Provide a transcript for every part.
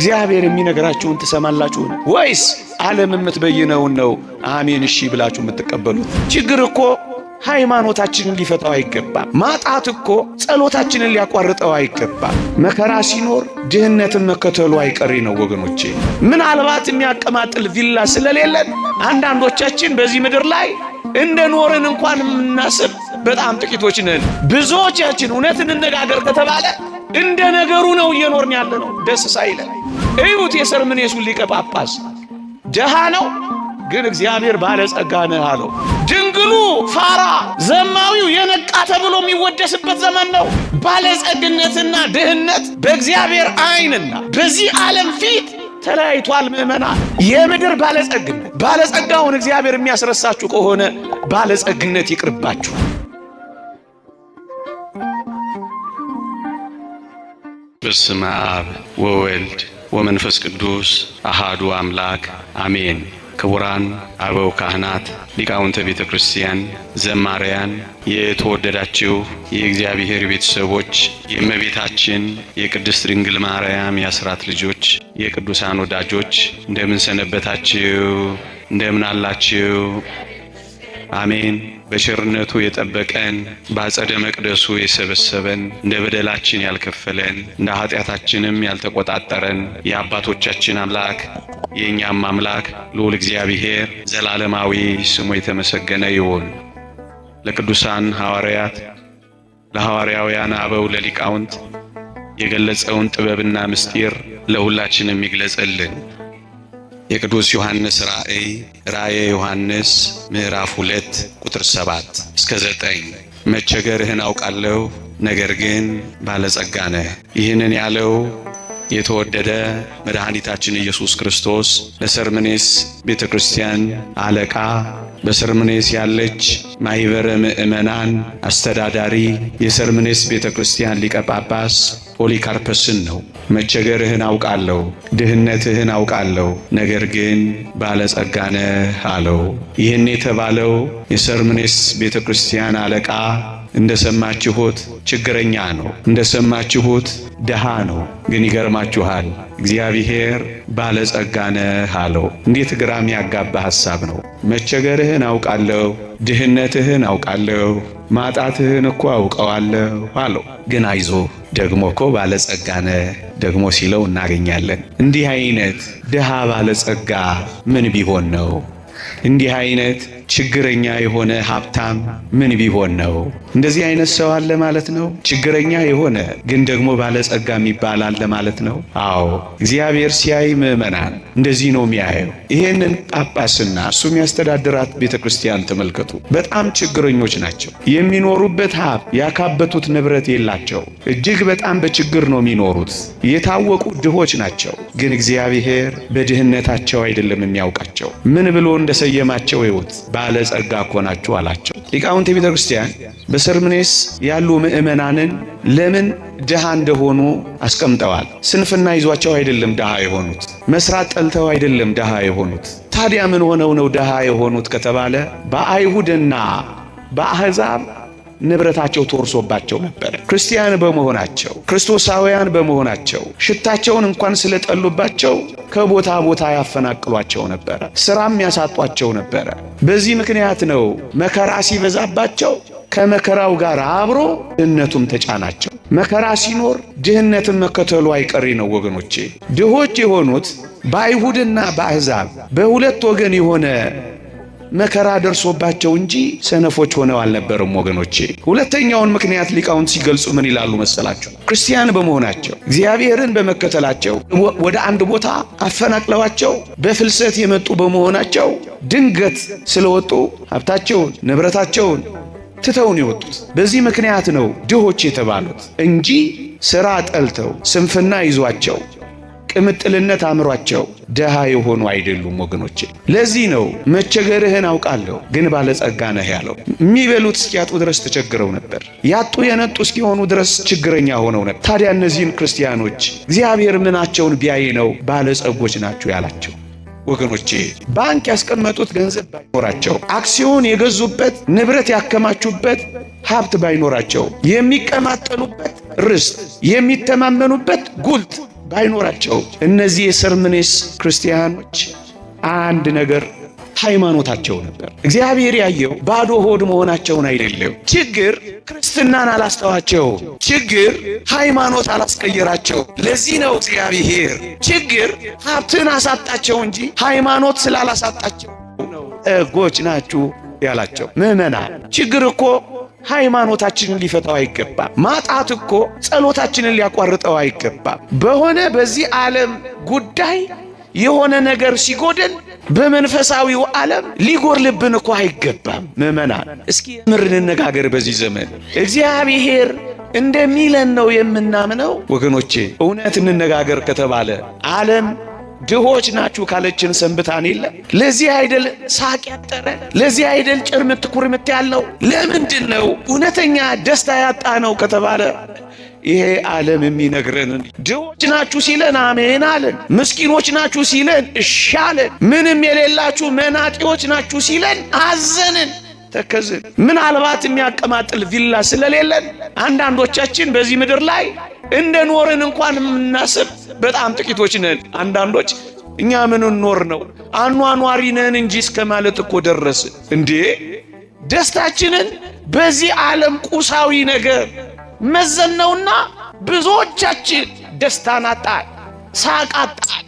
እግዚአብሔር የሚነግራችሁን ትሰማላችሁ ወይስ ዓለም የምትበይነውን ነው አሜን እሺ ብላችሁ የምትቀበሉት? ችግር እኮ ሃይማኖታችንን ሊፈታው አይገባም። ማጣት እኮ ጸሎታችንን ሊያቋርጠው አይገባም። መከራ ሲኖር ድህነትን መከተሉ አይቀሬ ነው ወገኖቼ። ምናልባት የሚያቀማጥል ቪላ ስለሌለን አንዳንዶቻችን በዚህ ምድር ላይ እንደ ኖርን እንኳን የምናስብ በጣም ጥቂቶች ነን። ብዙዎቻችን እውነትን እንነጋገር ከተባለ እንደ ነገሩ ነው እየኖርን ያለ ነው። ደስ ሳይለን እዩት። የሰርምኔሱን ሊቀ ጳጳስ ደሃ ነው ግን እግዚአብሔር ባለጸጋ ነው አለው። ድንግሉ ፋራ ዘማዊው የነቃ ተብሎ የሚወደስበት ዘመን ነው። ባለጸግነትና ድህነት በእግዚአብሔር ዓይንና በዚህ ዓለም ፊት ተለያይቷል። ምእመናን የምድር ባለጸግነት ባለጸጋውን እግዚአብሔር የሚያስረሳችሁ ከሆነ ባለጸግነት ይቅርባችሁ። በስመ አብ ወወልድ ወመንፈስ ቅዱስ አሃዱ አምላክ አሜን። ክቡራን አበው ካህናት፣ ሊቃውንተ ቤተ ክርስቲያን፣ ዘማሪያን፣ የተወደዳችሁ የእግዚአብሔር ቤተሰቦች፣ የእመቤታችን የቅድስት ድንግል ማርያም የአስራት ልጆች፣ የቅዱሳን ወዳጆች እንደምን ሰነበታችሁ? እንደምን አላችሁ? አሜን። በቸርነቱ የጠበቀን በአጸደ መቅደሱ የሰበሰበን እንደ በደላችን ያልከፈለን እንደ ኃጢአታችንም ያልተቆጣጠረን የአባቶቻችን አምላክ የእኛም አምላክ ልዑል እግዚአብሔር ዘላለማዊ ስሙ የተመሰገነ ይሁን። ለቅዱሳን ሐዋርያት ለሐዋርያውያን አበው ለሊቃውንት የገለጸውን ጥበብና ምስጢር ለሁላችንም ይግለጽልን። የቅዱስ ዮሐንስ ራእየ ዮሐንስ ምዕራፍ 2 ቁጥር 7 እስከ 9 መቸገርህን አውቃለሁ፣ ነገር ግን ባለጸጋ ነህ። ይህንን ያለው የተወደደ መድኃኒታችን ኢየሱስ ክርስቶስ ለሰርምኔስ ቤተ ክርስቲያን አለቃ፣ በሰርምኔስ ያለች ማኅበረ ምእመናን አስተዳዳሪ፣ የሰርምኔስ ቤተ ክርስቲያን ሊቀ ጳጳስ ፖሊካርፐስን ነው። መቸገርህን አውቃለሁ፣ ድህነትህን አውቃለሁ፣ ነገር ግን ባለጸጋ ነህ አለው። ይህን የተባለው የሰርምኔስ ቤተ ክርስቲያን አለቃ እንደሰማችሁት ችግረኛ ነው፣ እንደሰማችሁት ደሃ ነው። ግን ይገርማችኋል እግዚአብሔር ባለጸጋ ነህ አለው። እንዴት ግራም ያጋባ ሐሳብ ነው! መቸገርህን አውቃለሁ፣ ድህነትህን አውቃለሁ፣ ማጣትህን እኮ አውቀዋለሁ አለው። ግን አይዞ ደግሞ እኮ ባለጸጋ ነህ ደግሞ ሲለው እናገኛለን። እንዲህ አይነት ደሃ ባለጸጋ ምን ቢሆን ነው? እንዲህ አይነት ችግረኛ የሆነ ሀብታም ምን ቢሆን ነው? እንደዚህ አይነት ሰው አለ ማለት ነው። ችግረኛ የሆነ ግን ደግሞ ባለጸጋ የሚባል አለ ማለት ነው። አዎ እግዚአብሔር ሲያይ ምእመናን እንደዚህ ነው የሚያየው። ይሄንን ጳጳስና እሱ የሚያስተዳድራት ቤተ ክርስቲያን ተመልከቱ። በጣም ችግረኞች ናቸው። የሚኖሩበት ሀብት ያካበቱት ንብረት የላቸው። እጅግ በጣም በችግር ነው የሚኖሩት። የታወቁ ድሆች ናቸው። ግን እግዚአብሔር በድህነታቸው አይደለም የሚያውቃቸው። ምን ብሎ እንደሰየማቸው ይወት ባለጸጋ እኮ ናችሁ አላቸው። ሊቃውንተ ቤተ ክርስቲያን በሰርምኔስ ያሉ ምእመናንን ለምን ድሃ እንደሆኑ አስቀምጠዋል። ስንፍና ይዟቸው አይደለም ድሃ የሆኑት፣ መስራት ጠልተው አይደለም ድሃ የሆኑት። ታዲያ ምን ሆነው ነው ድሃ የሆኑት ከተባለ በአይሁድና በአሕዛብ ንብረታቸው ተወርሶባቸው ነበር። ክርስቲያን በመሆናቸው ክርስቶሳውያን በመሆናቸው ሽታቸውን እንኳን ስለጠሉባቸው ከቦታ ቦታ ያፈናቅሏቸው ነበር። ስራም ያሳጧቸው ነበር። በዚህ ምክንያት ነው መከራ ሲበዛባቸው ከመከራው ጋር አብሮ ድህነቱም ተጫናቸው። መከራ ሲኖር ድህነትን መከተሉ አይቀሬ ነው ወገኖቼ። ድሆች የሆኑት በአይሁድና በአሕዛብ በሁለት ወገን የሆነ መከራ ደርሶባቸው እንጂ ሰነፎች ሆነው አልነበረም ወገኖቼ። ሁለተኛውን ምክንያት ሊቃውንት ሲገልጹ ምን ይላሉ መሰላችሁ? ክርስቲያን በመሆናቸው እግዚአብሔርን በመከተላቸው ወደ አንድ ቦታ አፈናቅለዋቸው በፍልሰት የመጡ በመሆናቸው ድንገት ስለወጡ ሀብታቸውን ንብረታቸውን ትተውን የወጡት። በዚህ ምክንያት ነው ድሆች የተባሉት እንጂ ሥራ ጠልተው ስንፍና ይዟቸው ቅምጥልነት አምሯቸው ደሃ የሆኑ አይደሉም ወገኖቼ። ለዚህ ነው መቸገርህን አውቃለሁ ግን ባለጸጋ ነህ ያለው። የሚበሉት እስኪያጡ ድረስ ተቸግረው ነበር። ያጡ የነጡ እስኪሆኑ ድረስ ችግረኛ ሆነው ነበር። ታዲያ እነዚህን ክርስቲያኖች እግዚአብሔር ምናቸውን ቢያይ ነው ባለጸጎች ናቸው ያላቸው? ወገኖቼ ባንክ ያስቀመጡት ገንዘብ ባይኖራቸው፣ አክሲዮን የገዙበት ንብረት ያከማቹበት ሀብት ባይኖራቸው፣ የሚቀማጠሉበት ርስት፣ የሚተማመኑበት ጉልት ባይኖራቸው እነዚህ የሰርምኔስ ክርስቲያኖች አንድ ነገር ሃይማኖታቸው ነበር። እግዚአብሔር ያየው ባዶ ሆድ መሆናቸውን አይደለም። ችግር ክርስትናን አላስተዋቸው፣ ችግር ሃይማኖት አላስቀየራቸው። ለዚህ ነው እግዚአብሔር ችግር ሀብትን አሳጣቸው እንጂ ሃይማኖት ስላላሳጣቸው ጎች ናችሁ ያላቸው። ምዕመናን ችግር እኮ ሃይማኖታችንን ሊፈታው አይገባም። ማጣት እኮ ጸሎታችንን ሊያቋርጠው አይገባም። በሆነ በዚህ ዓለም ጉዳይ የሆነ ነገር ሲጎደል በመንፈሳዊው ዓለም ሊጎርልብን እኮ አይገባም። ምዕመናን እስኪ ምር እንነጋገር። በዚህ ዘመን እግዚአብሔር እንደሚለን ነው የምናምነው ወገኖቼ። እውነት እንነጋገር ከተባለ ዓለም ድሆች ናችሁ ካለችን ሰንብታን የለ። ለዚህ አይደል ሳቅ ያጠረ? ለዚህ አይደል ጭርምት ኩርምት ያለው? ለምንድን ነው እውነተኛ ደስታ ያጣ ነው ከተባለ ይሄ ዓለም የሚነግረን ድሆች ናችሁ ሲለን አሜን አለን። ምስኪኖች ናችሁ ሲለን እሺ አለን። ምንም የሌላችሁ መናጢዎች ናችሁ ሲለን አዘንን፣ ተከዝን። ምናልባት የሚያቀማጥል ቪላ ስለሌለን አንዳንዶቻችን በዚህ ምድር ላይ እንደ ኖርን እንኳን የምናስብ በጣም ጥቂቶች ነን። አንዳንዶች እኛ ምን ኖር ነው አኗኗሪ ነን እንጂ እስከ ማለት እኮ ደረስን እንዴ! ደስታችንን በዚህ ዓለም ቁሳዊ ነገር መዘነውና ብዙዎቻችን ደስታን አጣን፣ ሳቅ አጣን፣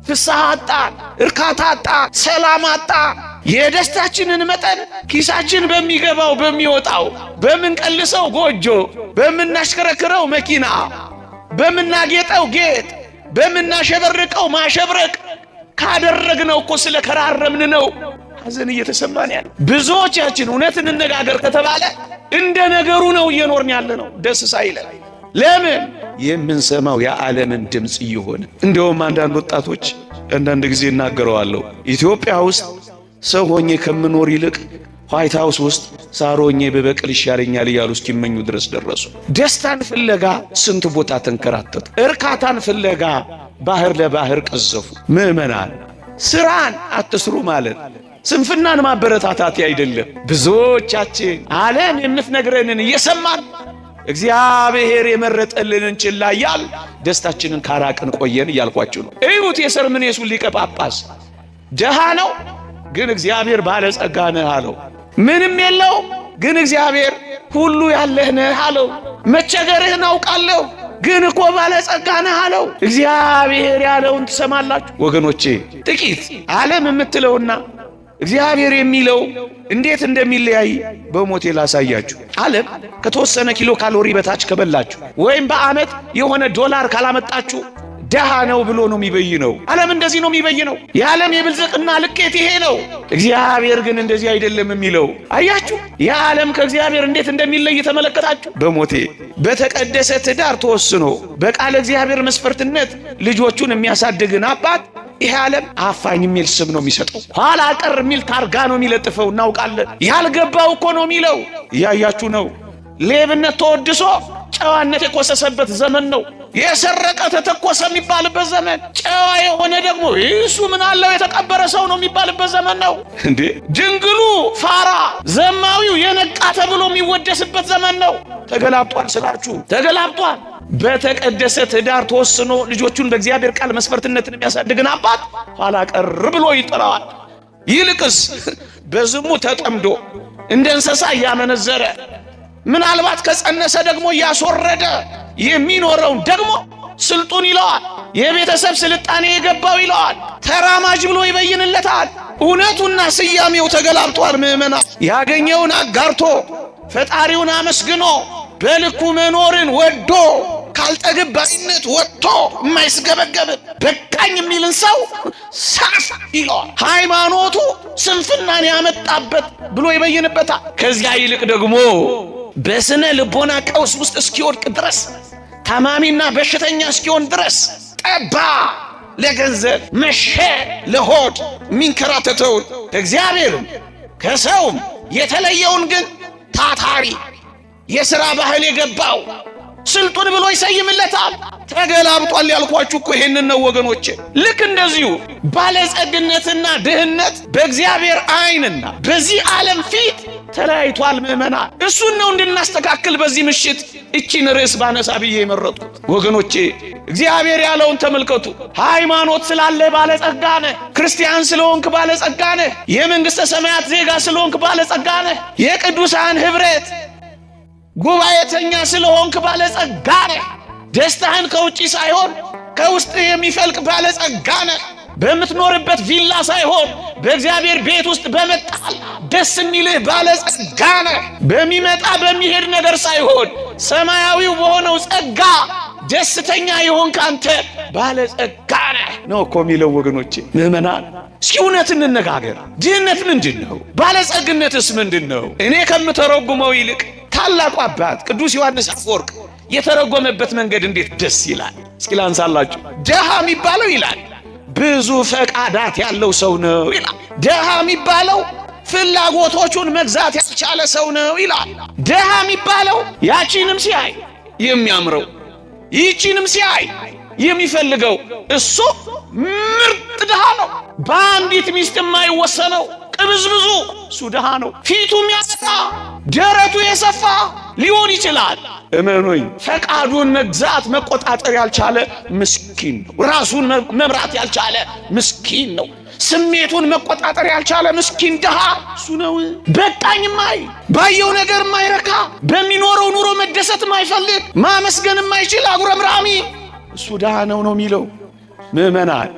ፍስሐ አጣን፣ እርካታ አጣን፣ ሰላም አጣን። የደስታችንን መጠን ኪሳችን በሚገባው በሚወጣው በምንቀልሰው ጎጆ፣ በምናሽከረክረው መኪና፣ በምናጌጠው ጌጥ፣ በምናሸበርቀው ማሸብረቅ ካደረግነው እኮ ስለከራረምን ነው ሐዘን እየተሰማን ያለ። ብዙዎቻችን እውነት እንነጋገር ከተባለ እንደ ነገሩ ነው እየኖርን ያለ ነው፣ ደስ ሳይለን። ለምን? የምንሰማው የዓለምን ድምፅ እየሆነ። እንደውም አንዳንድ ወጣቶች አንዳንድ ጊዜ እናገረዋለሁ፣ ኢትዮጵያ ውስጥ ሰው ሆኜ ከምኖር ይልቅ ዋይት ሃውስ ውስጥ ሳር ሆኜ በበቅል ይሻለኛል እያሉ እስኪመኙ ድረስ ደረሱ። ደስታን ፍለጋ ስንት ቦታ ተንከራተቱ። እርካታን ፍለጋ ባህር ለባህር ቀዘፉ። ምዕመናን ስራን አትስሩ ማለት ስንፍናን ማበረታታት አይደለም። ብዙዎቻችን ዓለም የምትነግረንን እየሰማን እግዚአብሔር የመረጠልንን ችላ እያል ደስታችንን ካራቅን ቆየን እያልኳችሁ ነው። እዩት የሰርምኔሱ ሊቀ ጳጳስ ደሃ ነው፣ ግን እግዚአብሔር ባለጸጋ ነህ አለው። ምንም የለው፣ ግን እግዚአብሔር ሁሉ ያለህ ነህ አለው። መቸገርህን አውቃለሁ፣ ግን እኮ ባለጸጋ ነህ አለው። እግዚአብሔር ያለውን ትሰማላችሁ ወገኖቼ። ጥቂት ዓለም የምትለውና እግዚአብሔር የሚለው እንዴት እንደሚለያይ በሞቴ ላሳያችሁ። ዓለም ከተወሰነ ኪሎ ካሎሪ በታች ከበላችሁ ወይም በዓመት የሆነ ዶላር ካላመጣችሁ ደሃ ነው ብሎ ነው የሚበይነው። ዓለም እንደዚህ ነው የሚበይነው። የዓለም የብልጽግና ልኬት ይሄ ነው። እግዚአብሔር ግን እንደዚህ አይደለም የሚለው። አያችሁ የዓለም ከእግዚአብሔር እንዴት እንደሚለይ ተመለከታችሁ። በሞቴ በተቀደሰ ትዳር ተወስኖ በቃለ እግዚአብሔር መስፈርትነት ልጆቹን የሚያሳድግን አባት ይሄ ዓለም አፋኝ የሚል ስም ነው የሚሰጠው። ኋላ ቀር የሚል ታርጋ ነው የሚለጥፈው። እናውቃለን። ያልገባው እኮ ነው የሚለው። እያያችሁ ነው። ሌብነት ተወድሶ ጨዋነት የኮሰሰበት ዘመን ነው። የሰረቀ ተተኮሰ የሚባልበት ዘመን፣ ጨዋ የሆነ ደግሞ እሱ ምን አለው የተቀበረ ሰው ነው የሚባልበት ዘመን ነው እንዴ። ድንግሉ ፋራ፣ ዘማዊው የነቃ ተብሎ የሚወደስበት ዘመን ነው። ተገላብጧል ስላችሁ ተገላብጧል። በተቀደሰ ትዳር ተወስኖ ልጆቹን በእግዚአብሔር ቃል መስፈርትነትን የሚያሳድግን አባት ኋላ ቀር ብሎ ይጥለዋል። ይልቅስ በዝሙት ተጠምዶ እንደ እንስሳ እያመነዘረ ምናልባት ከጸነሰ ደግሞ እያስወረደ የሚኖረውን ደግሞ ስልጡን ይለዋል። የቤተሰብ ስልጣኔ የገባው ይለዋል። ተራማጅ ብሎ ይበይንለታል። እውነቱና ስያሜው ተገላብጧል። ምዕመና ያገኘውን አጋርቶ ፈጣሪውን አመስግኖ በልኩ መኖርን ወዶ ካልጠግብ ባይነት ወጥቶ የማይስገበገብ በቃኝ የሚልን ሰው ሳሳ ይለዋል። ሃይማኖቱ ስንፍናን ያመጣበት ብሎ ይበይንበታል። ከዚያ ይልቅ ደግሞ በስነ ልቦና ቀውስ ውስጥ እስኪወድቅ ድረስ ታማሚና በሽተኛ እስኪሆን ድረስ ጠባ ለገንዘብ መሸ ለሆድ የሚንከራተተውን እግዚአብሔርም ከሰውም የተለየውን ግን ታታሪ የሥራ ባህል የገባው ስልጡን ብሎ ይሰይምለታል። ተገላብጧል ያልኳችሁ እኮ ይሄንን ነው ወገኖቼ። ልክ እንደዚሁ ባለጸግነትና ድህነት በእግዚአብሔር ዓይንና በዚህ ዓለም ፊት ተለያይቷል ምእመናን። እሱን ነው እንድናስተካክል በዚህ ምሽት እቺን ርዕስ ባነሳ ብዬ የመረጥኩት። ወገኖቼ እግዚአብሔር ያለውን ተመልከቱ። ሃይማኖት ስላለ ባለጸጋ ነህ፣ ክርስቲያን ስለሆንክ ባለጸጋ ነህ፣ የመንግሥተ ሰማያት ዜጋ ስለሆንክ ባለጸጋ ነህ፣ የቅዱሳን ኅብረት ጉባኤተኛ ስለሆንክ ባለጸጋ ነህ፣ ደስታህን ከውጪ ሳይሆን ከውስጥ የሚፈልቅ ባለጸጋ ነህ፣ በምትኖርበት ቪላ ሳይሆን በእግዚአብሔር ቤት ውስጥ በመጣል ደስ የሚልህ ባለጸጋ ነህ፣ በሚመጣ በሚሄድ ነገር ሳይሆን ሰማያዊው በሆነው ጸጋ ደስተኛ የሆንክ አንተ ባለጸጋ ነህ ነው እኮ የሚለው። ወገኖቼ ምእመናን፣ እስኪ እውነት እንነጋገር። ድህነት ምንድን ነው? ባለጸግነትስ ምንድን ነው? እኔ ከምተረጉመው ይልቅ ታላቁ አባት ቅዱስ ዮሐንስ አፈወርቅ የተረጎመበት መንገድ እንዴት ደስ ይላል! እስኪ ላንሳላችሁ። ድሃ የሚባለው ይላል ብዙ ፈቃዳት ያለው ሰው ነው ይላል። ድሃ የሚባለው ፍላጎቶቹን መግዛት ያልቻለ ሰው ነው ይላል። ድሃ የሚባለው ያቺንም ሲያይ የሚያምረው ይቺንም ሲያይ የሚፈልገው እሱ ምርጥ ድሃ ነው። በአንዲት ሚስት የማይወሰነው ቅብዝብዙ እሱ ድሃ ነው። ፊቱ የሚያሰፋ ደረቱ የሰፋ ሊሆን ይችላል። እመኑኝ፣ ፈቃዱን መግዛት መቆጣጠር ያልቻለ ምስኪን ነው። ራሱን መምራት ያልቻለ ምስኪን ነው። ስሜቱን መቆጣጠር ያልቻለ ምስኪን ድሃ እሱ ነው። በቃኝ ማይ ባየው ነገር ማይረካ በሚኖረው ኑሮ መደሰት ማይፈልግ ማመስገን ማይችል አጉረምራሚ እሱ ድሃ ነው የሚለው። ምእመናን፣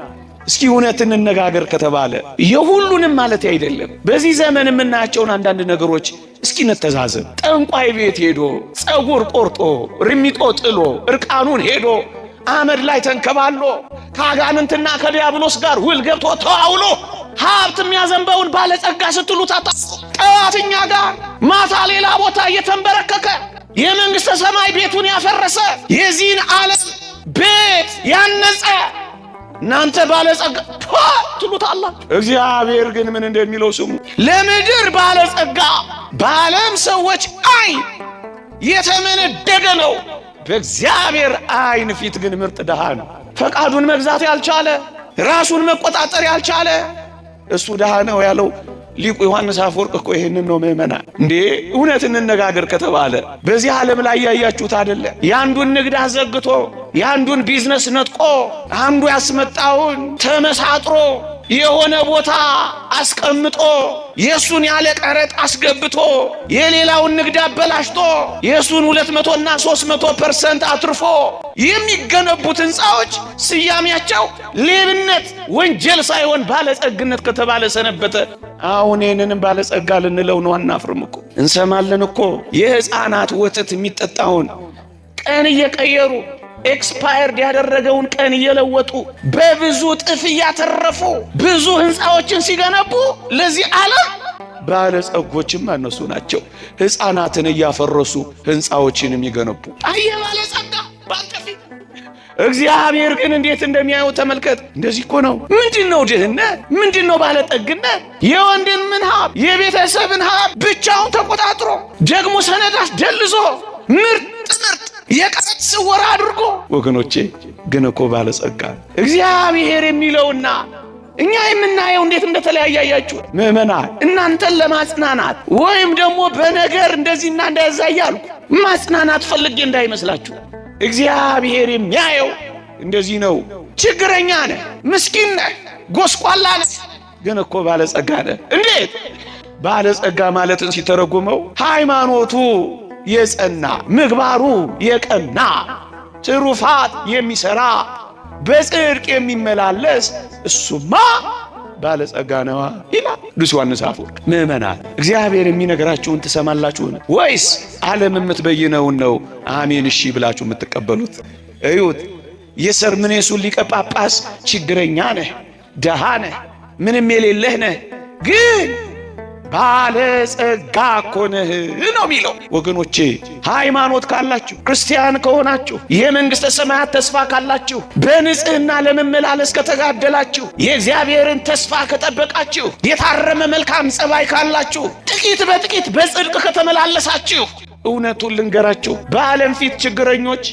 እስኪ እውነት እንነጋገር ከተባለ የሁሉንም ማለት አይደለም። በዚህ ዘመን የምናያቸውን አንዳንድ ነገሮች እስኪ ነተዛዘብ። ጠንቋይ ቤት ሄዶ ጸጉር ቆርጦ ርሚጦ ጥሎ እርቃኑን ሄዶ አመድ ላይ ተንከባሎ ከአጋንንትና ከዲያብሎስ ጋር ውል ገብቶ ተዋውሎ ሀብት የሚያዘንበውን ባለጸጋ ስትሉት ጠዋትኛ ጋር ማታ ሌላ ቦታ እየተንበረከከ የመንግሥተ ሰማይ ቤቱን ያፈረሰ የዚህን ዓለም ቤት ያነጸ እናንተ ባለጸጋ ትሉታላችሁ። እግዚአብሔር ግን ምን እንደሚለው ስሙ። ለምድር ባለጸጋ በዓለም ሰዎች አይን የተመነደገ ነው፣ በእግዚአብሔር አይን ፊት ግን ምርጥ ድሃ ነው። ፈቃዱን መግዛት ያልቻለ ራሱን መቆጣጠር ያልቻለ እሱ ድሃ ነው ያለው ሊቁ ዮሐንስ አፈወርቅ እኮ ይሄንን ነው። ምእመናን እንዴ እውነት እንነጋገር ከተባለ በዚህ ዓለም ላይ ያያችሁት አይደለ? ያንዱን ንግድ አዘግቶ ያንዱን ቢዝነስ ነጥቆ አንዱ ያስመጣውን ተመሳጥሮ የሆነ ቦታ አስቀምጦ የሱን ያለ ቀረጥ አስገብቶ የሌላውን ንግድ አበላሽቶ የሱን 200 እና 300% አትርፎ የሚገነቡት ህንፃዎች ስያሜያቸው ሌብነት፣ ወንጀል ሳይሆን ባለጸግነት ከተባለ ሰነበተ። አሁን ይህንንም ባለጸጋ ልንለው ነው። አናፍርም እኮ እንሰማለን እኮ የህፃናት ወተት የሚጠጣውን ቀን እየቀየሩ ኤክስፓየርድ ያደረገውን ቀን እየለወጡ በብዙ ጥፍ እያተረፉ ብዙ ህንፃዎችን ሲገነቡ ለዚህ ዓለም ባለጸጎችም እነሱ ናቸው። ህፃናትን እያፈረሱ ህንፃዎችን የሚገነቡ አየ ባለጸጋ ባንተፊ። እግዚአብሔር ግን እንዴት እንደሚያየው ተመልከት። እንደዚህ እኮ ነው። ምንድነው ድህነት? ምንድነው ባለጠግነት? የወንድምን ሀብት የቤተሰብን ሀብት ብቻውን ተቆጣጥሮ ደግሞ ሰነዳት ደልዞ ምርጥ የቀረጥ ስወራ አድርጎ። ወገኖቼ ግን እኮ ባለጸጋ እግዚአብሔር የሚለውና እኛ የምናየው እንዴት እንደተለያያያችሁ ምእመናን። እናንተን ለማጽናናት ወይም ደግሞ በነገር እንደዚህና እንደዛ እያልኩ ማጽናናት ፈልጌ እንዳይመስላችሁ። እግዚአብሔር የሚያየው እንደዚህ ነው። ችግረኛ ነህ፣ ምስኪን ነህ፣ ጎስቋላ ነህ፣ ግን እኮ ባለጸጋ ነህ። እንዴት? ባለጸጋ ማለትን ሲተረጉመው ሃይማኖቱ የጸና ምግባሩ የቀና ትሩፋት የሚሰራ በጽድቅ የሚመላለስ እሱማ ባለጸጋ ነዋ ይላል ቅዱስ ዮሐንስ አፈወርቅ። ምእመናን እግዚአብሔር የሚነግራችሁን ትሰማላችሁን ወይስ ዓለም የምትበይነውን ነው አሜን እሺ ብላችሁ የምትቀበሉት? እዩት፣ የሰርምኔሱ ሊቀ ጳጳስ ችግረኛ ነህ፣ ደሃ ነህ፣ ምንም የሌለህ ነህ፣ ግን ባለጸጋ እኮ ነህ ነው የሚለው። ወገኖቼ ሃይማኖት ካላችሁ፣ ክርስቲያን ከሆናችሁ፣ የመንግሥተ ሰማያት ተስፋ ካላችሁ፣ በንጽህና ለመመላለስ ከተጋደላችሁ፣ የእግዚአብሔርን ተስፋ ከጠበቃችሁ፣ የታረመ መልካም ጸባይ ካላችሁ፣ ጥቂት በጥቂት በጽድቅ ከተመላለሳችሁ፣ እውነቱን ልንገራችሁ፣ በዓለም ፊት ችግረኞች፣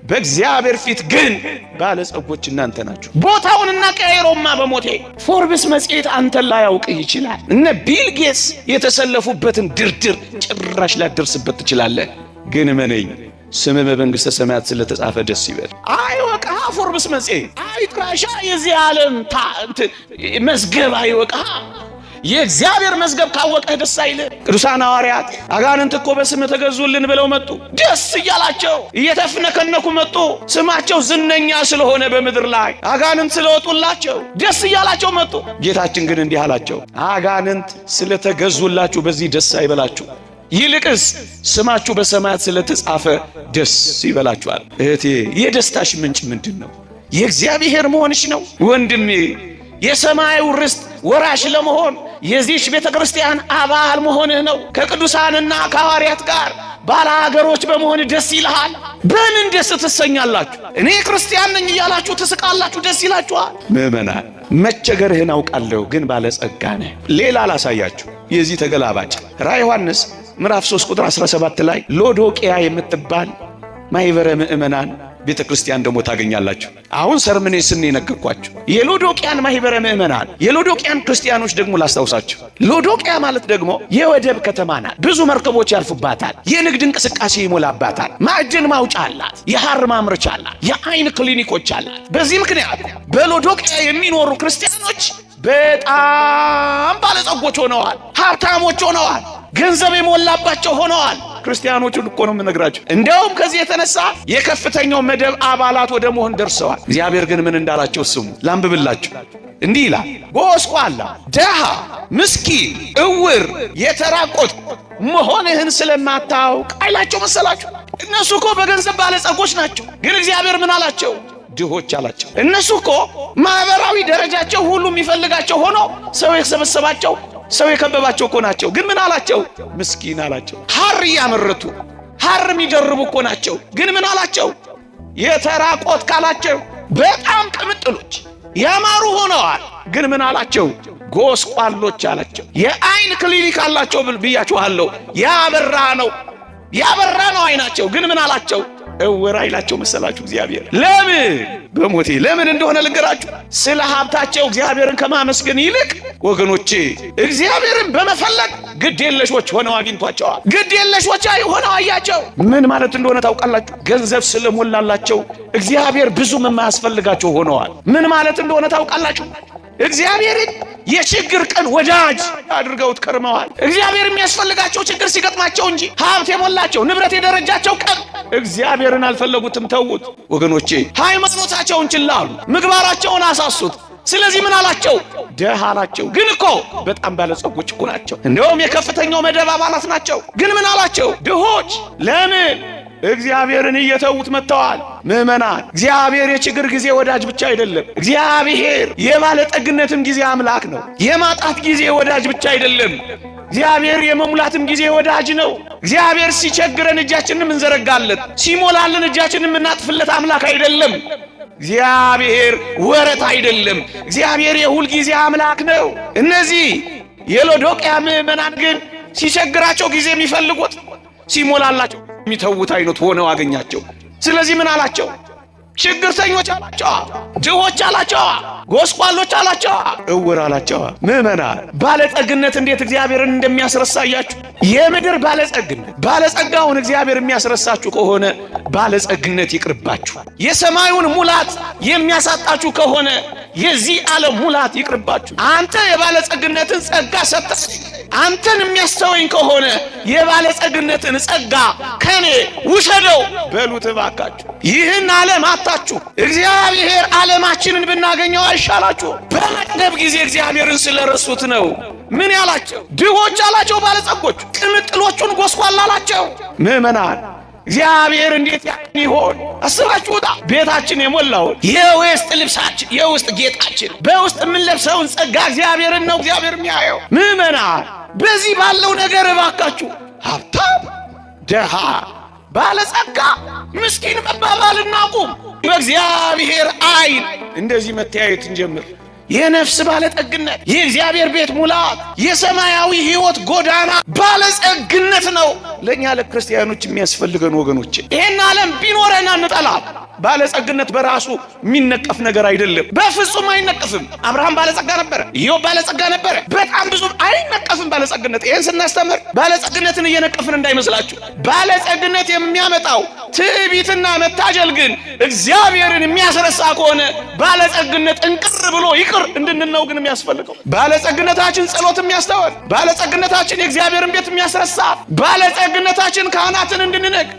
በእግዚአብሔር ፊት ግን ባለጸጎች እናንተ ናችሁ። ቦታውንና ቀይሮማ በሞቴ ፎርብስ መጽሔት አንተን ላያውቅህ ይችላል። እነ ቢል ጌትስ የተሰለፉበትን ድርድር ጭራሽ ላደርስበት ትችላለህ። ግን እመነኝ ስምህ በመንግሥተ ሰማያት ስለተጻፈ ደስ ይበል። አይወቅሃ ፎርብስ መጽሔት አይጥራሻ የዚህ ዓለም መዝገብ አይወቅሃ። የእግዚአብሔር መዝገብ ካወቀህ ደስ አይልህ። ቅዱሳን ሐዋርያት አጋንንት እኮ በስም ተገዙልን ብለው መጡ። ደስ እያላቸው እየተፍነከነኩ መጡ። ስማቸው ዝነኛ ስለሆነ በምድር ላይ አጋንንት ስለወጡላቸው ደስ እያላቸው መጡ። ጌታችን ግን እንዲህ አላቸው፣ አጋንንት ስለተገዙላችሁ በዚህ ደስ አይበላችሁ፣ ይልቅስ ስማችሁ በሰማያት ስለተጻፈ ደስ ይበላችኋል። እህቴ የደስታሽ ምንጭ ምንድን ነው? የእግዚአብሔር መሆንሽ ነው። ወንድሜ የሰማዩ ርስት ወራሽ ለመሆን የዚህች ቤተ ክርስቲያን አባል መሆንህ ነው። ከቅዱሳንና ከሐዋርያት ጋር ባለሀገሮች በመሆን ደስ ይልሃል። በምን ደስ ትሰኛላችሁ? እኔ ክርስቲያን ነኝ እያላችሁ ትስቃላችሁ፣ ደስ ይላችኋል። ምእመናን መቸገርህን አውቃለሁ፣ ግን ባለጸጋ ነህ። ሌላ አላሳያችሁ። የዚህ ተገላባጭ ራዕየ ዮሐንስ ምዕራፍ 3 ቁጥር 17 ላይ ሎዶቅያ የምትባል ማኅበረ ምእመናን ቤተ ክርስቲያን ደግሞ ታገኛላችሁ። አሁን ሰርምኔስን የነገርኳችሁ የሎዶቅያን ማኅበረ ምእመናን የሎዶቅያን ክርስቲያኖች ደግሞ ላስታውሳችሁ። ሎዶቅያ ማለት ደግሞ የወደብ ከተማ ናት። ብዙ መርከቦች ያልፉባታል። የንግድ እንቅስቃሴ ይሞላባታል። ማዕድን ማውጫ አላት። የሐር ማምረቻ አላት። የአይን ክሊኒኮች አላት። በዚህ ምክንያት በሎዶቅያ የሚኖሩ ክርስቲያኖች በጣም ባለጸጎች ሆነዋል። ሀብታሞች ሆነዋል። ገንዘብ የሞላባቸው ሆነዋል። ክርስቲያኖቹን እኮ ነው የምነግራቸው። እንደውም ከዚህ የተነሳ የከፍተኛው መደብ አባላት ወደ መሆን ደርሰዋል። እግዚአብሔር ግን ምን እንዳላቸው ስሙ፣ ላንብብላችሁ። እንዲህ ይላል፣ ጎስቋላ፣ ደሃ፣ ምስኪን፣ እውር፣ የተራቆት መሆንህን ስለማታውቅ አይላቸው መሰላችሁ። እነሱ እኮ በገንዘብ ባለጸጎች ናቸው። ግን እግዚአብሔር ምን አላቸው? ድሆች አላቸው። እነሱ እኮ ማህበራዊ ደረጃቸው ሁሉ የሚፈልጋቸው ሆኖ ሰው የሰበሰባቸው ሰው የከበባቸው እኮ ናቸው። ግን ምን አላቸው? ምስኪን አላቸው። ሐር እያመረቱ ሐር የሚደርቡ እኮ ናቸው። ግን ምን አላቸው? የተራቆት ካላቸው በጣም ቅምጥሎች ያማሩ ሆነዋል። ግን ምን አላቸው? ጎስቋሎች አላቸው። የአይን ክሊኒክ አላቸው ብያችኋለሁ። ያበራ ነው አይናቸው። ግን ምን አላቸው? እውር አይላቸው መሰላችሁ እግዚአብሔር። ለምን በሞቴ ለምን እንደሆነ ልንገራችሁ። ስለ ሀብታቸው እግዚአብሔርን ከማመስገን ይልቅ ወገኖቼ እግዚአብሔርን በመፈለግ ግድ የለሾች ሆነው አግኝቷቸዋል። ግድ የለሾች ሆነው አያቸው። ምን ማለት እንደሆነ ታውቃላችሁ? ገንዘብ ስለሞላላቸው እግዚአብሔር ብዙም የማያስፈልጋቸው ሆነዋል። ምን ማለት እንደሆነ ታውቃላችሁ? እግዚአብሔርን የችግር ቀን ወዳጅ አድርገውት ከርመዋል። እግዚአብሔር የሚያስፈልጋቸው ችግር ሲገጥማቸው እንጂ ሀብት የሞላቸው ንብረት የደረጃቸው ቀን እግዚአብሔርን አልፈለጉትም፣ ተዉት። ወገኖቼ ሃይማኖታቸውን ችላ አሉ፣ ምግባራቸውን አሳሱት። ስለዚህ ምን አላቸው? ደሃ አላቸው። ግን እኮ በጣም ባለጸጎች እኮ ናቸው። እንደውም የከፍተኛው መደብ አባላት ናቸው። ግን ምን አላቸው? ድሆች። ለምን? እግዚአብሔርን እየተዉት መጥተዋል። ምእመናን እግዚአብሔር የችግር ጊዜ ወዳጅ ብቻ አይደለም። እግዚአብሔር የባለጠግነትም ጊዜ አምላክ ነው። የማጣት ጊዜ ወዳጅ ብቻ አይደለም። እግዚአብሔር የመሙላትም ጊዜ ወዳጅ ነው። እግዚአብሔር ሲቸግረን እጃችንን እንዘረጋለን፣ ሲሞላልን እጃችንን የምናጥፍለት አምላክ አይደለም። እግዚአብሔር ወረት አይደለም። እግዚአብሔር የሁል ጊዜ አምላክ ነው። እነዚህ የሎዶቅያ ምእመናን ግን ሲቸግራቸው ጊዜ የሚፈልጉት ሲሞላላቸው የሚተውት አይነት ሆነው አገኛቸው። ስለዚህ ምን አላቸው? ችግርተኞች አላቸው፣ ድሆች አላቸው፣ ጎስቋሎች አላቸው፣ እውር አላቸው። ምእመናን ባለጸግነት እንዴት እግዚአብሔርን እንደሚያስረሳያችሁ። የምድር ባለጸጋውን እግዚአብሔር የሚያስረሳችሁ ከሆነ ባለጸግነት ይቅርባችሁ። የሰማዩን ሙላት የሚያሳጣችሁ ከሆነ የዚህ ዓለም ሙላት ይቅርባችሁ። አንተ የባለጸግነትን ጸጋ ሰጠህ፣ አንተን የሚያስተወኝ ከሆነ የባለጸግነትን ጸጋ ከኔ ውሰደው በሉት እባካችሁ። ይህን ዓለም አታችሁ እግዚአብሔር ዓለማችንን ብናገኘው አይሻላችሁ? በመቅደብ ጊዜ እግዚአብሔርን ስለረሱት ነው። ምን ያላቸው? ድሆች አላቸው፣ ባለጸጎች፣ ቅምጥሎቹን ጎስቋላ አላቸው። ምእመናን እግዚአብሔር እንዴት ይሆን አስባችሁታ? ቤታችን የሞላውን የውስጥ ልብሳችን የውስጥ ጌጣችን በውስጥ የምንለብሰውን ጸጋ እግዚአብሔርን ነው እግዚአብሔር የሚያየው። ምእመናን በዚህ ባለው ነገር እባካችሁ ሀብታም፣ ደሃ፣ ባለጸጋ፣ ምስኪን መባባል እናቁም። በእግዚአብሔር ዓይን እንደዚህ መተያየት እንጀምር። የነፍስ ባለጠግነት፣ የእግዚአብሔር ቤት ሙላት፣ የሰማያዊ ሕይወት ጎዳና ባለጸግነት ነው ለኛ ለክርስቲያኖች የሚያስፈልገን ወገኖች። ይሄን ዓለም ቢኖረና እንጠላል። ባለጸግነት በራሱ የሚነቀፍ ነገር አይደለም፣ በፍጹም አይነቀፍም። አብርሃም ባለጸጋ ነበረ፣ ኢዮብ ባለጸጋ ነበረ። በጣም ብዙ አይነቀፍም ባለጸግነት። ይሄን ስናስተምር ባለጸግነትን እየነቀፍን እንዳይመስላችሁ። ባለጸግነት የሚያመጣው ትዕቢትና መታጀል ግን እግዚአብሔርን የሚያስረሳ ከሆነ ባለጸግነት እንቅር ብሎ ይቅር እንድንነው ግን የሚያስፈልገው ባለጸግነታችን ጸሎት የሚያስተወር፣ ባለጸግነታችን የእግዚአብሔርን ቤት የሚያስረሳ፣ ባለጸግነታችን ካህናትን እንድንነግ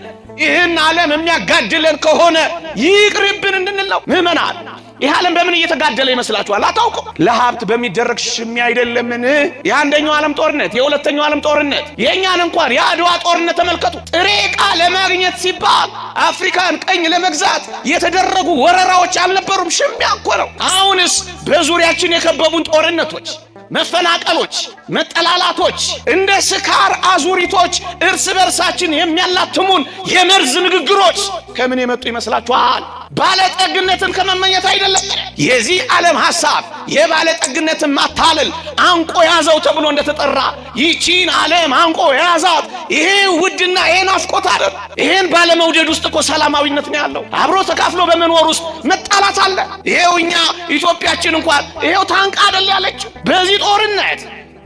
ይህን ዓለም የሚያጋድለን ከሆነ ይቅርብን እንድንል ነው። ምዕመናን ይህ ዓለም በምን እየተጋደለ ይመስላችኋል? አታውቁም። ለሀብት በሚደረግ ሽሚያ አይደለምን? የአንደኛው ዓለም ጦርነት፣ የሁለተኛው ዓለም ጦርነት፣ የእኛን እንኳን የአድዋ ጦርነት ተመልከቱ። ጥሬ ዕቃ ለማግኘት ሲባል አፍሪካን ቀኝ ለመግዛት የተደረጉ ወረራዎች አልነበሩም? ሽሚያ እኮ ነው። አሁንስ በዙሪያችን የከበቡን ጦርነቶች፣ መፈናቀሎች፣ መጠላላቶች፣ እንደ ስካር አዙሪቶች እርስ በርሳችን የሚያላትሙን የመርዝ ንግግሮች ከምን የመጡ ይመስላችኋል? ባለጠግነትን ከመመኘት አይደለም። የዚህ ዓለም ሐሳብ የባለጠግነትን ማታለል አንቆ ያዘው ተብሎ እንደተጠራ ይቺን ዓለም አንቆ ያዛት ይሄ ውድና ይሄ ናፍቆት አይደል? ይሄን ባለመውደድ ውስጥ እኮ ሰላማዊነት ነው ያለው። አብሮ ተካፍሎ በመኖር ውስጥ መጣላት አለ። ይሄው እኛ ኢትዮጵያችን እንኳን ይሄው ታንቃ አይደል ያለችው? በዚህ ጦርነት፣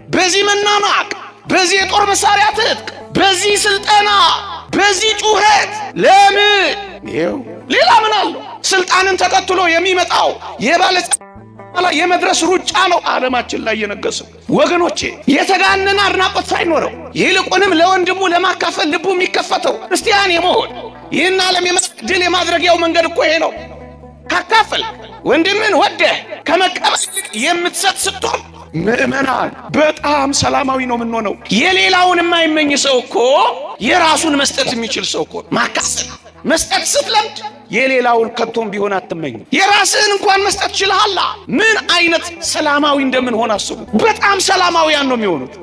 በዚህ መናናቅ፣ በዚህ የጦር መሳሪያ ትጥቅ፣ በዚህ ስልጠና፣ በዚህ ጩኸት ለምን? ይሄው ሌላ ምን አለው? ስልጣንን ተከትሎ የሚመጣው የባለጸጋ የመድረስ ሩጫ ነው ዓለማችን ላይ የነገሰው። ወገኖቼ የተጋነነ አድናቆት ሳይኖረው ይልቁንም ለወንድሙ ለማካፈል ልቡ የሚከፈተው ክርስቲያን የመሆን ይህን ዓለም ድል የማድረጊያው መንገድ እኮ ይሄ ነው። ካካፈል ወንድምን ወደህ ከመቀበል የምትሰጥ ስትሆን ምዕመናን በጣም ሰላማዊ ነው የምንሆነው። የሌላውን የማይመኝ ሰው እኮ የራሱን መስጠት የሚችል ሰው እኮ ማካፈል መስጠት ስትለምድ የሌላውን ከቶም ቢሆን አትመኝ። የራስህን እንኳን መስጠት ችለሃላ። ምን አይነት ሰላማዊ እንደምን ሆነ አስቡ። በጣም ሰላማዊያን ነው የሚሆኑት።